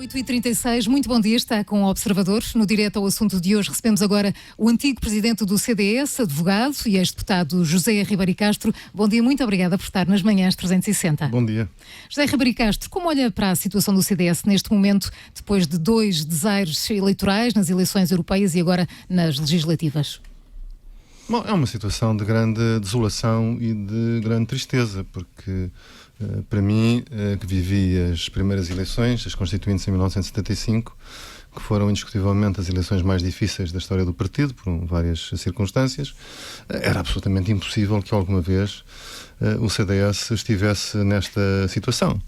8h36, muito bom dia, está com o Observador. No direto ao assunto de hoje recebemos agora o antigo presidente do CDS, advogado e ex-deputado José Ribeiro Castro. Bom dia, muito obrigada por estar nas manhãs 360. Bom dia. José Ribeiro Castro, como olha para a situação do CDS neste momento, depois de 2 desaires eleitorais nas eleições europeias e agora nas legislativas? Bom, é uma situação de grande desolação e de grande tristeza, porque para mim, que vivi as primeiras eleições, as constituintes em 1975, que foram indiscutivelmente as eleições mais difíceis da história do partido, por várias circunstâncias, era absolutamente impossível que alguma vez o CDS estivesse nesta situação.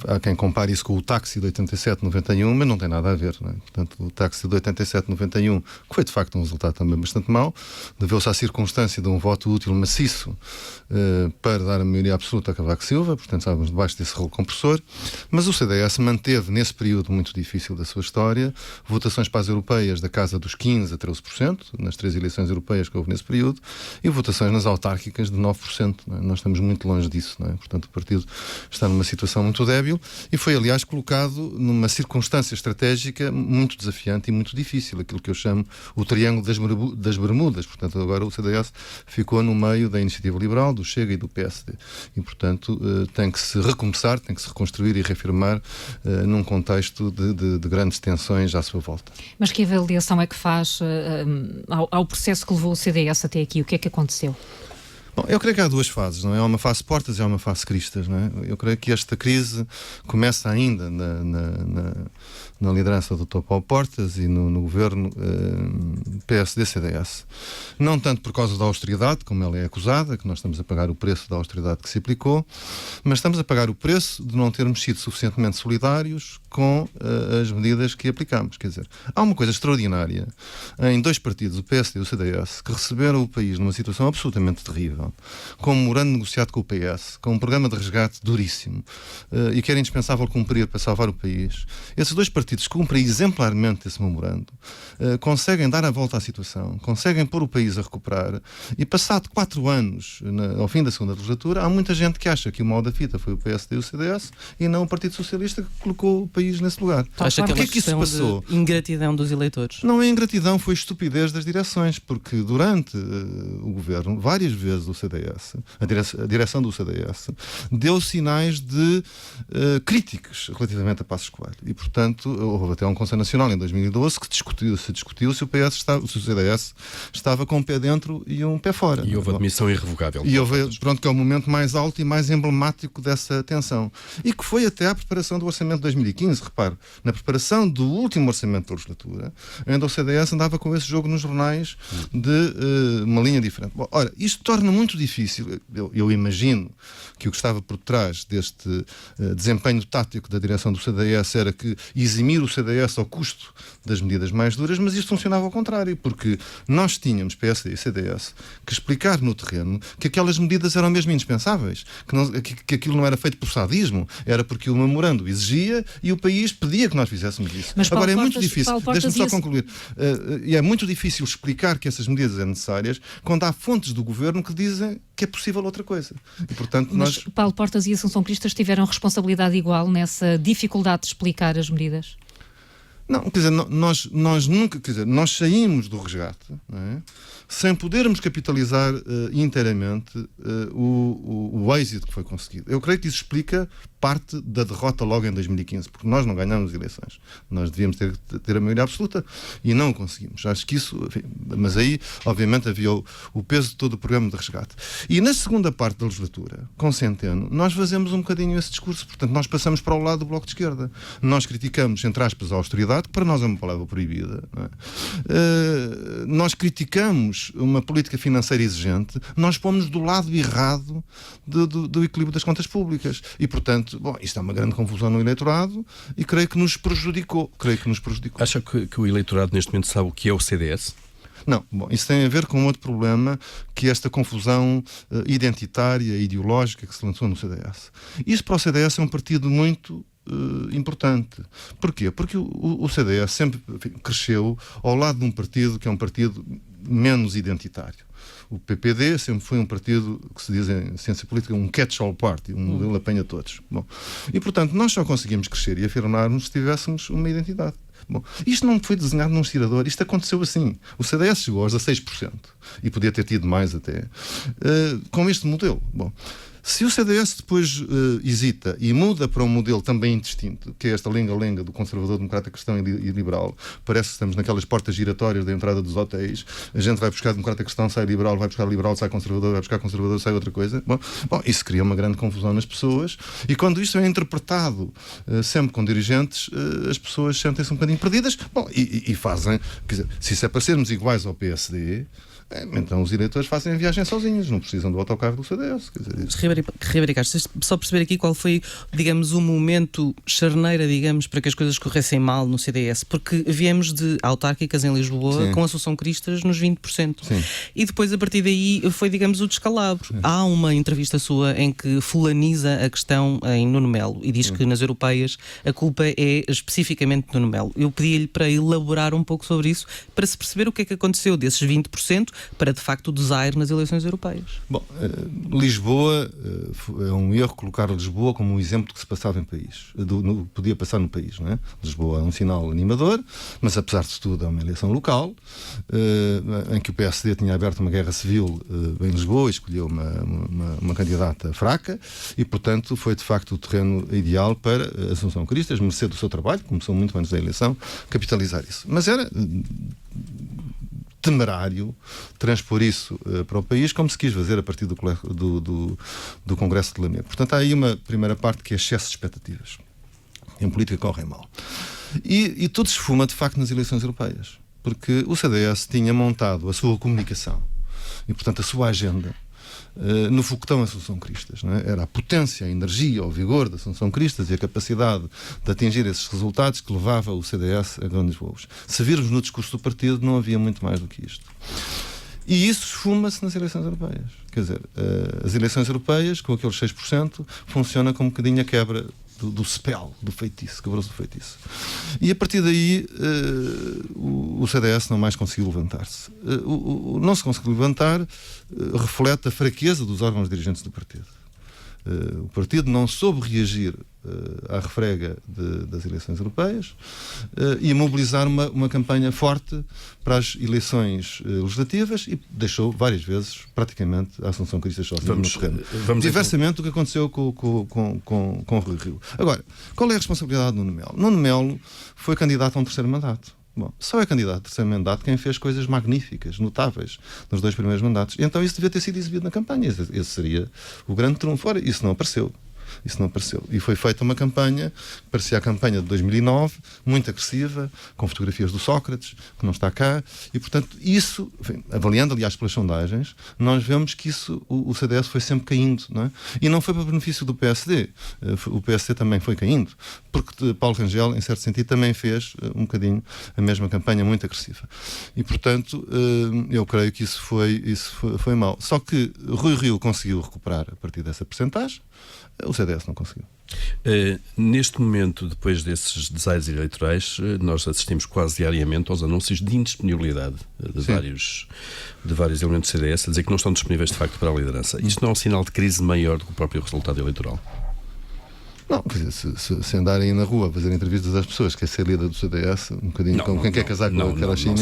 Há quem compare isso com o táxi de 87-91, mas não tem nada a ver, não é? Portanto, o táxi de 87-91, que foi de facto um resultado também bastante mau, deveu-se à circunstância de um voto útil maciço para dar a maioria absoluta a Cavaco Silva, portanto estávamos debaixo desse rolo compressor, mas o CDS manteve nesse período muito difícil da sua história votações para as europeias da casa dos 15% a 13%, nas 3 eleições europeias que houve nesse período, e votações nas autárquicas de 9%. Não é? Nós estamos muito longe disso, não é? Portanto, o partido está numa situação muito débil e foi, aliás, colocado numa circunstância estratégica muito desafiante e muito difícil, aquilo que eu chamo o triângulo das Bermudas. Portanto, agora o CDS ficou no meio da Iniciativa Liberal, do Chega e do PSD. E, portanto, tem que se recomeçar, tem que se reconstruir e reafirmar num contexto de grandes tensões à sua volta. Mas que avaliação é que faz ao processo que levou o CDS até aqui? O que é que aconteceu? Bom, eu creio que há 2 fases, não é? Há uma fase portas e há uma fase cristas, não é? Eu creio que esta crise começa ainda na liderança do Dr. Paulo Portas e no governo PSD-CDS. Não tanto por causa da austeridade, como ela é acusada, que nós estamos a pagar o preço da austeridade que se aplicou, mas estamos a pagar o preço de não termos sido suficientemente solidários com as medidas que aplicamos. Quer dizer, há uma coisa extraordinária em 2 partidos, o PSD e o CDS, que receberam o país numa situação absolutamente terrível, com um memorando negociado com o PS, com um programa de resgate duríssimo e que era indispensável cumprir para salvar o país. Esses 2 partidos cumprem exemplarmente esse memorando, conseguem dar a volta à situação, conseguem pôr o país a recuperar e, passado 4 anos, ao fim da segunda legislatura, há muita gente que acha que o mal da fita foi o PSD e o CDS e não o Partido Socialista que colocou o país nesse lugar. Acha que é uma que isso passou? De ingratidão dos eleitores? Não é ingratidão, foi estupidez das direções, porque durante o governo, várias vezes o CDS, a direção do CDS, deu sinais de críticos relativamente a Passos Coelho. E, portanto, houve até um Conselho Nacional em 2012 que se discutiu se o CDS estava com um pé dentro e um pé fora. E houve admissão irrevogável. E houve, pronto, que é o momento mais alto e mais emblemático dessa tensão. E que foi até à preparação do Orçamento de 2015. Repare, na preparação do último Orçamento da legislatura, ainda o CDS andava com esse jogo nos jornais de uma linha diferente. Bom, ora, isto torna muito difícil, eu imagino que o que estava por trás deste desempenho tático da direção do CDS era que eximir o CDS ao custo das medidas mais duras, mas isto funcionava ao contrário, porque nós tínhamos, PSD e CDS, que explicar no terreno que aquelas medidas eram mesmo indispensáveis, que aquilo não era feito por sadismo, era porque o memorando exigia e o país pedia que nós fizéssemos isso. Mas agora é muito difícil, deixa-me só concluir, e é muito difícil explicar que essas medidas eram necessárias quando há fontes do governo que dizem que é possível outra coisa. E, portanto, mas Paulo Portas e Assunção Cristas tiveram responsabilidade igual nessa dificuldade de explicar as medidas? Não, quer dizer, nós nunca, quer dizer, nós saímos do resgate, não é? Sem podermos capitalizar inteiramente o êxito que foi conseguido. Eu creio que isso explica parte da derrota logo em 2015, porque nós não ganhamos eleições. Nós devíamos ter a maioria absoluta e não o conseguimos. Acho que isso, enfim, mas aí, obviamente, havia o peso de todo o programa de resgate. E na segunda parte da legislatura, com Centeno, nós fazemos um bocadinho esse discurso. Portanto, nós passamos para o lado do Bloco de Esquerda. Nós criticamos, entre aspas, a austeridade, que para nós é uma palavra proibida. Não é? Nós criticamos uma política financeira exigente, nós pomos do lado errado do equilíbrio das contas públicas. E, portanto, bom, isto é uma grande confusão no eleitorado e creio que nos prejudicou. Acha que o eleitorado neste momento sabe o que é o CDS? Não, bom, isso tem a ver com outro problema, que é esta confusão identitária e ideológica que se lançou no CDS. Isso para o CDS é um partido muito importante. Porquê? Porque o CDS sempre cresceu ao lado de um partido que é um partido menos identitário. O PPD sempre foi um partido que se diz em ciência política um catch-all party, um modelo apanha todos. Bom, e portanto nós só conseguimos crescer e afirmar-nos se tivéssemos uma identidade. Bom, isto não foi desenhado num estirador, isto aconteceu assim. O CDS chegou aos 16% e podia ter tido mais até, com este modelo. Bom, se o CDS depois hesita e muda para um modelo também indistinto, que é esta lenga-lenga do conservador, democrata, cristão e liberal, parece que estamos naquelas portas giratórias da entrada dos hotéis, a gente vai buscar democrata, cristão, sai liberal, vai buscar liberal, sai conservador, vai buscar conservador, sai outra coisa. Bom, isso cria uma grande confusão nas pessoas, e quando isto é interpretado sempre com dirigentes, as pessoas sentem-se um bocadinho perdidas. Bom, e fazem, quer dizer, se isso é para sermos iguais ao PSD, então os eleitores fazem a viagem sozinhos, não precisam do autocarro do CDS. Ribeiro Castro, só perceber aqui qual foi, digamos, o momento charneira, digamos, para que as coisas corressem mal no CDS, porque viemos de autárquicas em Lisboa, sim, com Assunção Cristas nos 20%. Sim. E depois, a partir daí, foi, digamos, o descalabro. Sim. Há uma entrevista sua em que fulaniza a questão em Nuno Melo e diz, sim, que nas europeias a culpa é especificamente de Nuno Melo. Eu pedi-lhe para elaborar um pouco sobre isso, para se perceber o que é que aconteceu desses 20% para, de facto, o desaire nas eleições europeias. Bom, Lisboa, é um erro colocar Lisboa como um exemplo que se passava em país, podia passar no país, não é? Lisboa é um sinal animador, mas apesar de tudo é uma eleição local, em que o PSD tinha aberto uma guerra civil em Lisboa e escolheu uma candidata fraca e, portanto, foi de facto o terreno ideal para Assunção Cristas, mercê do seu trabalho, começou muito antes da eleição, capitalizar isso. Mas era temerário transpor isso para o país, como se quis fazer a partir do Congresso de Lamego. Portanto, há aí uma primeira parte que é excesso de expectativas. Em política correm mal. E tudo se esfuma, de facto, nas eleições europeias. Porque o CDS tinha montado a sua comunicação e, portanto, a sua agenda no foguetão Assunção Cristas, não é? Era a potência, a energia, o vigor da Assunção Cristas e a capacidade de atingir esses resultados que levava o CDS a grandes voos. Se virmos no discurso do partido, não havia muito mais do que isto. E isso esfuma-se nas eleições europeias. Quer dizer, as eleições europeias, com aqueles 6%, funciona como um bocadinho a quebra do spell, do feitiço, quebrou-se do feitiço. E a partir daí o CDS não mais conseguiu levantar-se. Não se conseguiu levantar reflete a fraqueza dos órgãos dirigentes do partido. O partido não soube reagir à refrega das eleições europeias e mobilizar uma campanha forte para as eleições legislativas e deixou várias vezes praticamente a Assunção Cristas sozinha no terreno. Diversamente do que aconteceu com o Rui Rio. Agora, qual é a responsabilidade do Nuno Melo? Nuno Melo foi candidato a um terceiro mandato. Bom, só é candidato a terceiro mandato quem fez coisas magníficas, notáveis, nos 2 primeiros mandatos. E então isso devia ter sido exibido na campanha. Esse seria o grande trunfo. Ora, isso não apareceu. E foi feita uma campanha, que parecia a campanha de 2009, muito agressiva, com fotografias do Sócrates, que não está cá, e portanto isso, enfim, avaliando aliás pelas sondagens, nós vemos que isso, o CDS foi sempre caindo, não é? E não foi para benefício do PSD, o PSD também foi caindo, porque Paulo Rangel, em certo sentido, também fez um bocadinho a mesma campanha muito agressiva. E portanto, eu creio que isso foi mau. Só que Rui Rio conseguiu recuperar a partir dessa percentagem, o CDS não conseguiu. Neste momento, depois desses desaires eleitorais, nós assistimos quase diariamente aos anúncios de indisponibilidade de vários elementos do CDS, a dizer que não estão disponíveis de facto para a liderança. Isto não é um sinal de crise maior do que o próprio resultado eleitoral? Não, quer dizer, se andarem na rua a fazer entrevistas às pessoas, quer ser líder do CDS, um bocadinho como quem quer casar com aquela China.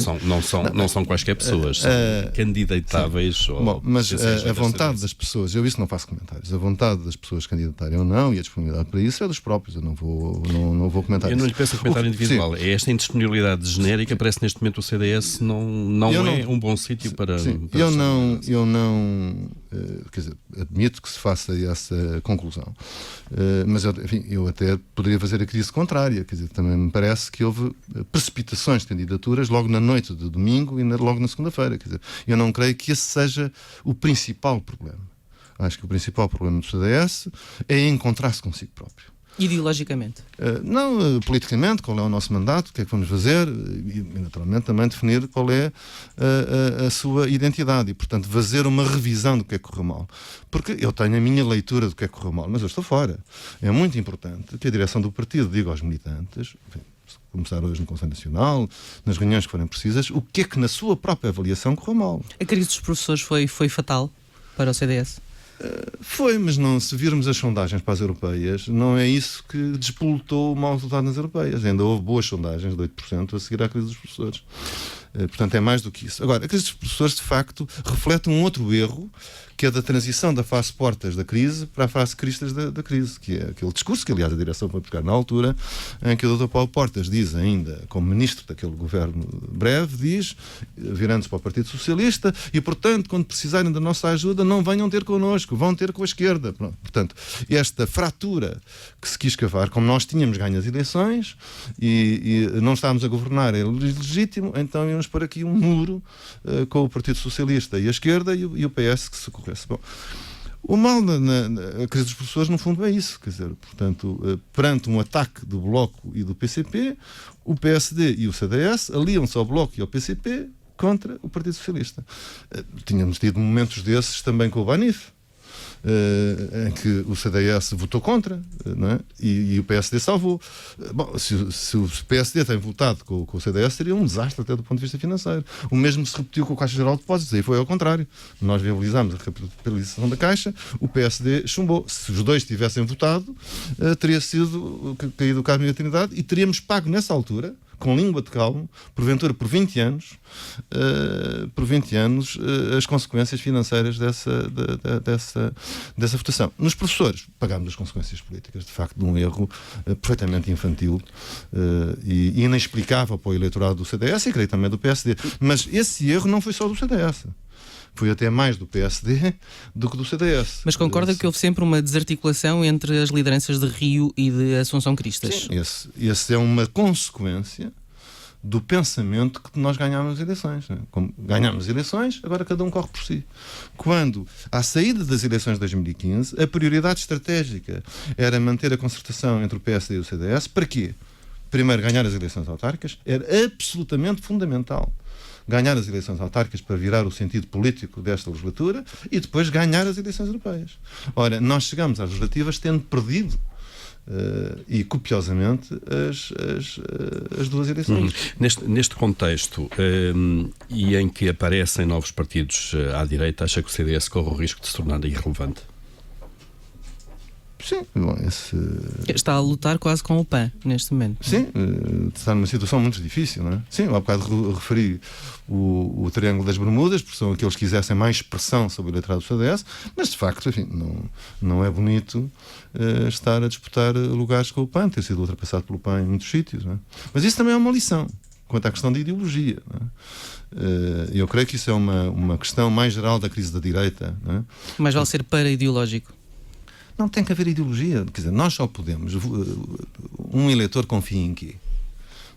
Não são quaisquer pessoas, são candidatáveis. Bom, mas a vontade das pessoas, eu isso não faço comentários, a vontade das pessoas candidatarem ou não e a disponibilidade para isso é dos próprios, eu não vou comentar isso. Eu não lhe peço um comentário individual, sim. É esta indisponibilidade genérica, parece que neste momento o CDS não é um bom sítio para... Sim. Eu não quer dizer, admito que se faça essa conclusão, mas eu até poderia fazer a crise contrária, quer dizer, também me parece que houve precipitações de candidaturas logo na noite de domingo e logo na segunda-feira, quer dizer, eu não creio que esse seja o principal problema. Acho que o principal problema do CDS é encontrar-se consigo próprio. Ideologicamente? Não, politicamente, qual é o nosso mandato, o que é que vamos fazer e naturalmente também definir qual é a sua identidade e, portanto, fazer uma revisão do que é que correu mal. Porque eu tenho a minha leitura do que é que correu mal, mas eu estou fora. É muito importante que a direção do partido diga aos militantes, enfim, começar hoje no Conselho Nacional, nas reuniões que forem precisas, o que é que na sua própria avaliação correu mal. A crise dos professores foi fatal para o CDS? Foi, mas não, se virmos as sondagens para as europeias, não é isso que despoletou o mau resultado nas europeias. Ainda houve boas sondagens de 8% a seguir à crise dos professores. Portanto, é mais do que isso. Agora, a crise dos professores, de facto, reflete um outro erro, que é da transição da fase portas da crise para a fase cristas da crise, que é aquele discurso que, aliás, a direção foi buscar na altura, em que o Dr. Paulo Portas diz ainda, como ministro daquele governo breve, diz, virando-se para o Partido Socialista, e, portanto, quando precisarem da nossa ajuda, não venham ter connosco, vão ter com a esquerda. Pronto. Portanto, esta fratura que se quis cavar, como nós tínhamos ganho as eleições e não estávamos a governar, é legítimo, então íamos pôr aqui um muro com o Partido Socialista e a esquerda e o PS que se corresse. Bom, o mal na crise dos professores, no fundo, é isso. Quer dizer, portanto, perante um ataque do Bloco e do PCP, o PSD e o CDS aliam-se ao Bloco e ao PCP contra o Partido Socialista. Tínhamos tido momentos desses também com o Banif, em que o CDS votou contra, não é? E o PSD salvou. Bom, se o PSD tem votado com o CDS, seria um desastre até do ponto de vista financeiro. O mesmo se repetiu com a Caixa Geral de Depósitos, aí foi ao contrário. Nós viabilizámos a recapitalização da Caixa, o PSD chumbou. Se os dois tivessem votado, teria sido caído o Carmo e a Trindade e teríamos pago nessa altura, com língua de calmo, porventura por 20 anos, as consequências financeiras dessa votação. Nos professores, pagámos as consequências políticas, de facto, de um erro perfeitamente infantil e inexplicável para o eleitorado do CDS e creio também do PSD. Mas esse erro não foi só do CDS. Foi até mais do PSD do que do CDS. Mas concorda que houve sempre uma desarticulação entre as lideranças de Rio e de Assunção Cristas? Sim, esse é uma consequência do pensamento que nós ganhámos as eleições. Né? Como ganhámos as eleições, agora cada um corre por si. Quando, à saída das eleições de 2015, a prioridade estratégica era manter a concertação entre o PSD e o CDS. Para quê? Primeiro, ganhar as eleições autárquicas. Era absolutamente fundamental ganhar as eleições autárquicas para virar o sentido político desta legislatura e depois ganhar as eleições europeias. Ora, nós chegamos às legislativas tendo perdido e copiosamente as duas eleições. Neste contexto e em que aparecem novos partidos à direita, acha que o CDS corre o risco de se tornar irrelevante? Sim, bom, está a lutar quase com o PAN neste momento. Sim, está numa situação muito difícil, não é? Sim, há bocado referi o Triângulo das Bermudas, porque são aqueles que quisessem mais pressão sobre o eleitorado do CDS, mas de facto, enfim, não é bonito estar a disputar lugares com o PAN, ter sido ultrapassado pelo PAN em muitos sítios, não é? Mas isso também é uma lição quanto à questão de ideologia, não é? Eu creio que isso é uma questão mais geral da crise da direita, não é? Mais vale ser para-ideológico. Não tem que haver ideologia. Quer dizer, nós só podemos. Um eleitor confia em quê?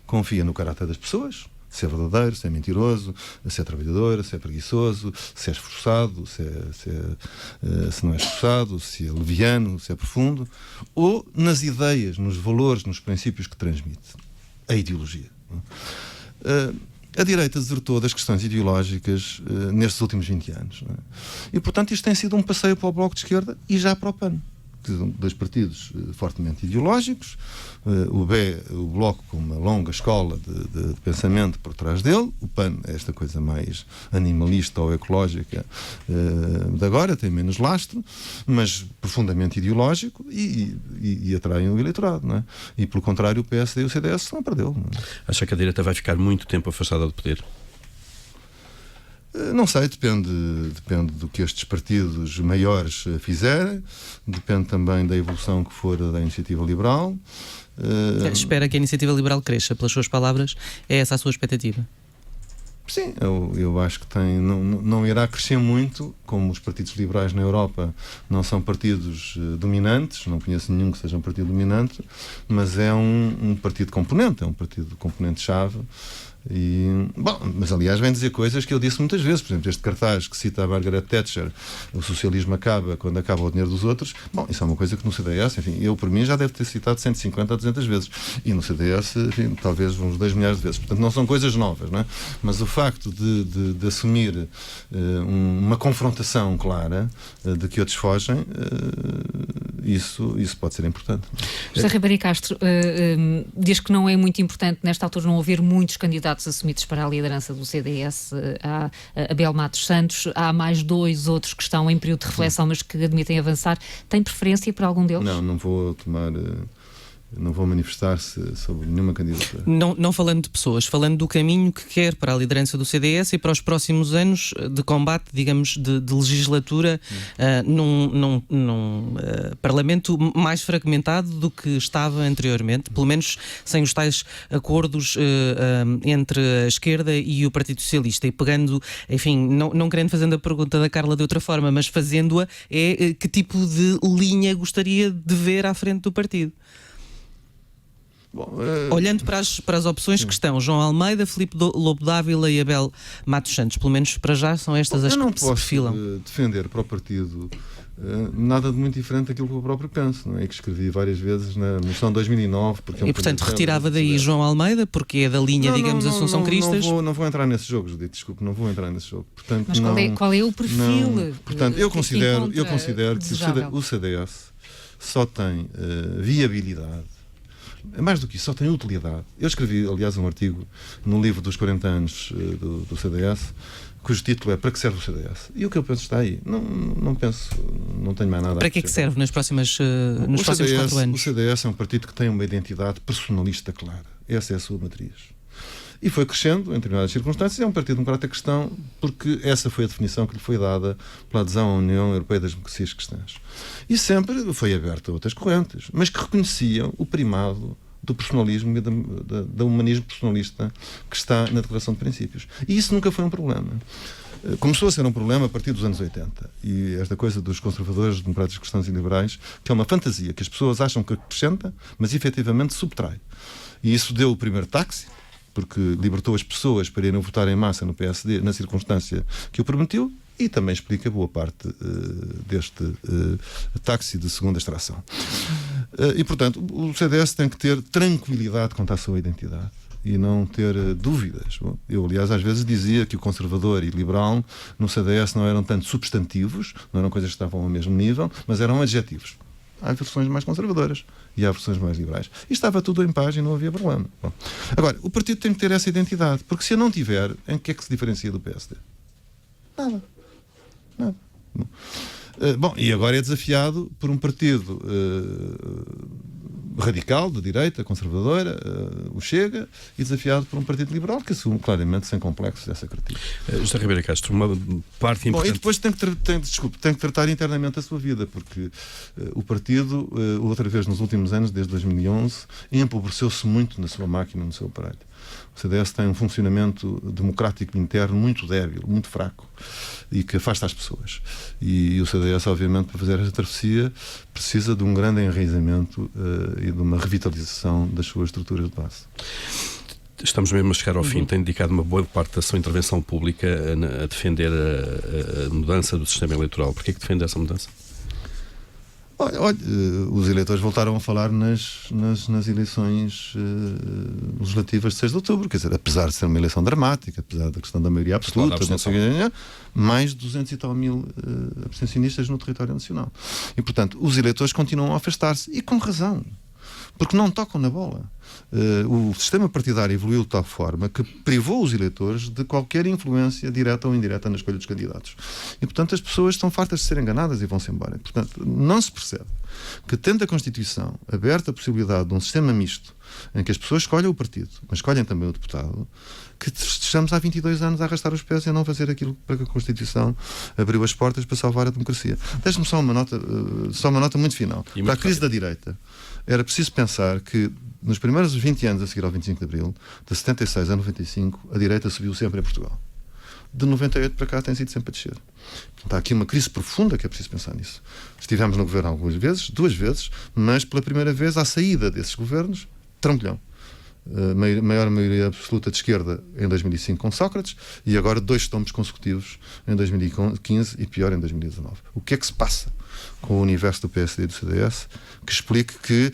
Confia no caráter das pessoas, se é verdadeiro, se é mentiroso, se é trabalhador, se é preguiçoso, se é esforçado, se não é esforçado, se é leviano, se é profundo, ou nas ideias, nos valores, nos princípios que transmite. A ideologia. A direita desertou das questões ideológicas nestes últimos 20 anos. Não é? E, portanto, isto tem sido um passeio para o Bloco de Esquerda e já para o PAN. Dois partidos fortemente ideológicos, o Bloco com uma longa escola de pensamento por trás dele, o PAN é esta coisa mais animalista ou ecológica de agora, tem menos lastro, mas profundamente ideológico e atraem o eleitorado, não é? E pelo contrário o PSD e o CDS estão a perdê-lo. Acha que a direita vai ficar muito tempo afastada do poder? Não sei, depende do que estes partidos maiores fizerem, depende também da evolução que for da Iniciativa Liberal. Espera que a Iniciativa Liberal cresça, pelas suas palavras, é essa a sua expectativa? Sim, eu acho que não irá crescer muito, como os partidos liberais na Europa não são partidos dominantes, não conheço nenhum que seja um partido dominante, mas é um partido componente, é um partido componente-chave Mas aliás vem dizer coisas que eu disse muitas vezes. Por exemplo, este cartaz que cita a Margaret Thatcher, o socialismo acaba quando acaba o dinheiro dos outros. Isso é uma coisa que no CDS, enfim, eu por mim já devo ter citado 150 a 200 vezes. E no CDS, enfim, talvez uns 2 milhares de vezes. Portanto, não são coisas novas, não é? Mas o facto de assumir uma confrontação clara de que outros fogem, isso pode ser importante. José Ribeiro Castro diz que não é muito importante nesta altura não haver muitos candidatos assumidos para a liderança do CDS. Há Abel Matos Santos, há mais 2 outros que estão em período de reflexão, mas que admitem avançar. Tem preferência por algum deles? Não vou tomar... Não vou manifestar-se sobre nenhuma candidatura. Não falando de pessoas, falando do caminho que quer para a liderança do CDS e para os próximos anos de combate, digamos, de legislatura num Parlamento mais fragmentado do que estava anteriormente, pelo menos sem os tais acordos entre a esquerda e o Partido Socialista. E pegando, enfim, não querendo fazer a pergunta da Carla de outra forma, mas fazendo-a, que tipo de linha gostaria de ver à frente do partido? Olhando para as opções que estão, João Almeida, Filipe Lobo Dávila e Abel Matos Santos, pelo menos para já são estas as que se perfilam. Eu não posso defender para o partido nada de muito diferente daquilo que eu próprio penso, não é? Que escrevi várias vezes na moção de 2009. Porque e portanto retirava daí João Almeida, porque é da linha, digamos, Assunção Cristas? Não vou entrar nesse jogo, Judite, desculpe, não vou entrar nesse jogo. Portanto, mas qual é o perfil? Portanto, eu considero que o CDS só tem viabilidade. Mais do que isso, só tem utilidade. Eu escrevi, aliás, um artigo no livro dos 40 anos do CDS, cujo título é Para que serve o CDS? E o que eu penso está aí. Não penso, não tenho mais nada para que é que serve nos próximos 4 anos? O CDS é um partido que tem uma identidade personalista clara. Essa é a sua matriz. E foi crescendo em determinadas circunstâncias. É um partido democrata cristão porque essa foi a definição que lhe foi dada pela adesão à União Europeia das Democracias Cristãs. E sempre foi aberto a outras correntes, mas que reconheciam o primado do personalismo e do humanismo personalista que está na Declaração de Princípios. E isso nunca foi um problema. Começou a ser um problema a partir dos anos 80. E esta coisa dos conservadores, democratas cristãos e liberais, que é uma fantasia que as pessoas acham que acrescenta, mas efetivamente subtrai. E isso deu o primeiro táxi, porque libertou as pessoas para irem votar em massa no PSD na circunstância que o permitiu, e também explica boa parte deste táxi de segunda extração. E, portanto, o CDS tem que ter tranquilidade quanto à sua identidade e não ter dúvidas. Bom, eu, aliás, às vezes dizia que o conservador e liberal no CDS não eram tanto substantivos, não eram coisas que estavam ao mesmo nível, mas eram adjetivos. Há versões mais conservadoras e há versões mais liberais. E estava tudo em paz e não havia problema. Bom, agora, o partido tem que ter essa identidade, porque se a não tiver, em que é que se diferencia do PSD? Nada. Bom, e agora é desafiado por um partido radical, de direita, conservadora, o Chega, e desafiado por um partido liberal que assume claramente, sem complexos, essa crítica. José Ribeiro Castro, uma parte importante... Bom, e depois tem que tratar internamente a sua vida, porque o partido, outra vez nos últimos anos, desde 2011, empobreceu-se muito na sua máquina, no seu aparelho. O CDS tem um funcionamento democrático interno muito débil, muito fraco, e que afasta as pessoas. E o CDS, obviamente, para fazer esta travessia, precisa de um grande enraizamento e de uma revitalização das suas estruturas de base. Estamos mesmo a chegar ao fim. Tem dedicado uma boa parte da sua intervenção pública a defender a mudança do sistema eleitoral. Porquê que defende essa mudança? Olha, os eleitores voltaram a falar nas eleições legislativas de 6 de outubro, quer dizer, apesar de ser uma eleição dramática, apesar da questão da maioria absoluta, mais de 200 e tal mil abstencionistas no território nacional. E, portanto, os eleitores continuam a afastar-se, e com razão, porque não tocam na bola. O sistema partidário evoluiu de tal forma que privou os eleitores de qualquer influência direta ou indireta na escolha dos candidatos. E, portanto, as pessoas estão fartas de ser enganadas e vão-se embora. E, portanto, não se percebe que, tendo a Constituição aberta a possibilidade de um sistema misto, em que as pessoas escolhem o partido, mas escolhem também o deputado, que estejamos há 22 anos a arrastar os pés e a não fazer aquilo para que a Constituição abriu as portas para salvar a democracia. Deixe-me só uma nota muito final. Para a crise da direita, era preciso pensar que nos primeiros 20 anos a seguir ao 25 de Abril, de 76 a 95, a direita subiu sempre em Portugal. De 98 para cá tem sido sempre a descer. Portanto, há aqui uma crise profunda que é preciso pensar nisso. Estivemos no governo algumas vezes, 2 vezes, mas pela primeira vez, à saída desses governos, trambolhão. maior maioria absoluta de esquerda em 2005 com Sócrates e agora 2 tombos consecutivos em 2015 e pior em 2019. O que é que se passa com o universo do PSD e do CDS que explique que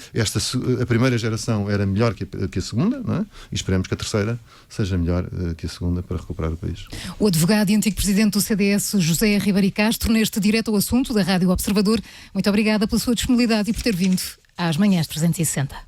a primeira geração era melhor que a segunda, não é? E esperemos que a terceira seja melhor que a segunda para recuperar o país. O advogado e antigo presidente do CDS, José Ribeiro Castro, neste Direto ao Assunto da Rádio Observador. Muito obrigada pela sua disponibilidade e por ter vindo às Manhãs 360.